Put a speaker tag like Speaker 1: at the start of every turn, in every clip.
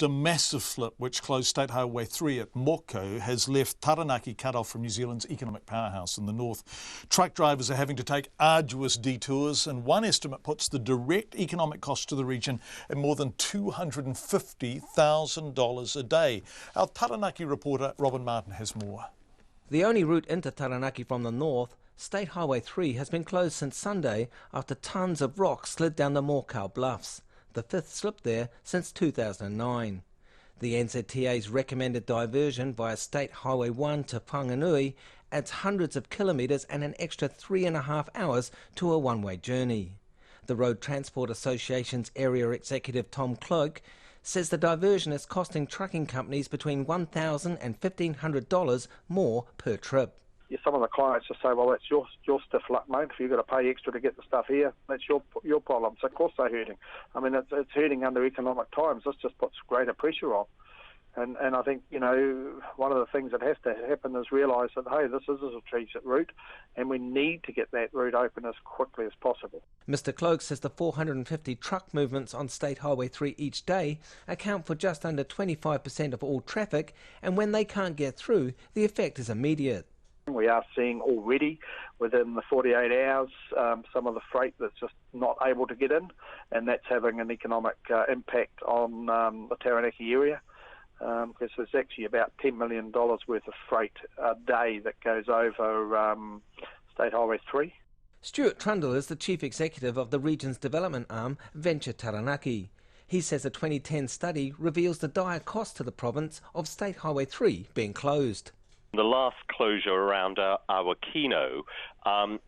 Speaker 1: A massive flip which closed State Highway 3 at Mokau has left Taranaki cut off from New Zealand's economic powerhouse in the north. Truck drivers are having to take arduous detours, and one estimate puts the direct economic cost to the region at more than $250,000 a day. Our Taranaki reporter Robin Martin has more.
Speaker 2: The only route into Taranaki from the north, State Highway 3, has been closed since Sunday after tons of rock slid down the Mokau bluffs, the fifth slip there since 2009. The NZTA's recommended diversion via State Highway 1 to Whanganui adds hundreds of kilometres and an extra 3.5 hours to a one-way journey. The Road Transport Association's area executive Tom Cloak says the diversion is costing trucking companies between $1,000 and $1,500 more per trip.
Speaker 3: Some of the clients just say, well, that's your stiff luck, mate. If you've got to pay extra to get the stuff here, that's your problem. So, of course, they're hurting. I mean, it's hurting under economic times. This just puts greater pressure on. And I think, one of the things that has to happen is realise that, hey, this is a strategic route, and we need to get that route open as quickly as possible.
Speaker 2: Mr Cloak says the 450 truck movements on State Highway 3 each day account for just under 25% of all traffic, and when they can't get through, the effect is immediate.
Speaker 3: We are seeing already within the 48 hours some of the freight that's just not able to get in, and that's having an economic impact on the Taranaki area, because there's actually about $10 million worth of freight a day that goes over State Highway 3.
Speaker 2: Stuart Trundle is the chief executive of the region's development arm, Venture Taranaki. He says a 2010 study reveals the dire cost to the province of State Highway 3 being closed.
Speaker 4: The last closure around our Kino,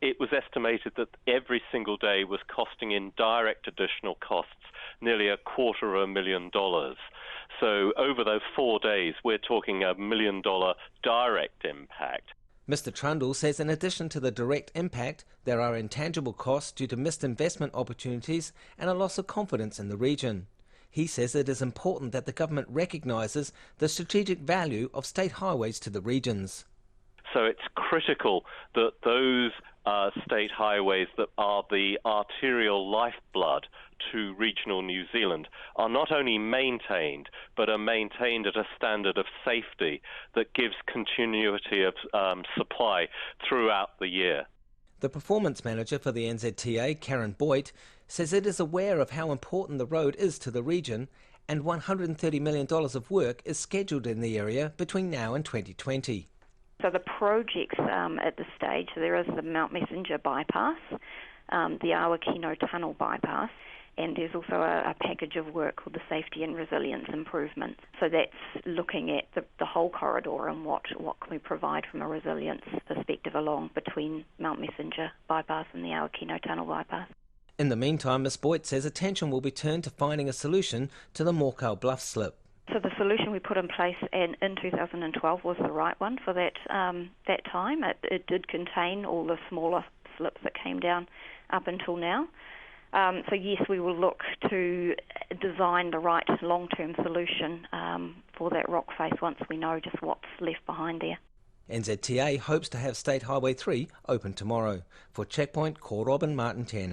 Speaker 4: it was estimated that every single day was costing in direct additional costs nearly $250,000. So over those 4 days, we're talking $1 million direct impact.
Speaker 2: Mr Trundle says in addition to the direct impact, there are intangible costs due to missed investment opportunities and a loss of confidence in the region. He says it is important that the government recognises the strategic value of state highways to the regions.
Speaker 4: So it's critical that those state highways that are the arterial lifeblood to regional New Zealand are not only maintained, but are maintained at a standard of safety that gives continuity of supply throughout the year.
Speaker 2: The performance manager for the NZTA, Karen Boyd, says it is aware of how important the road is to the region, and $130 million of work is scheduled in the area between now and 2020.
Speaker 5: So the projects at this stage, there is the Mount Messenger bypass, the Awakino Tunnel bypass, and there's also a package of work called the Safety and Resilience Improvements. So that's looking at the whole corridor and what can we provide from a resilience perspective along between Mount Messenger bypass and the Awakino Tunnel bypass.
Speaker 2: In the meantime, Ms Boyd says attention will be turned to finding a solution to the Mokau bluff slip.
Speaker 5: So the solution we put in place in 2012 was the right one for that time. It did contain all the smaller slips that came down up until now. So yes, we will look to design the right long-term solution for that rock face once we know just what's left behind there.
Speaker 2: NZTA hopes to have State Highway 3 open tomorrow. For Checkpoint, call Robin Martin Tene.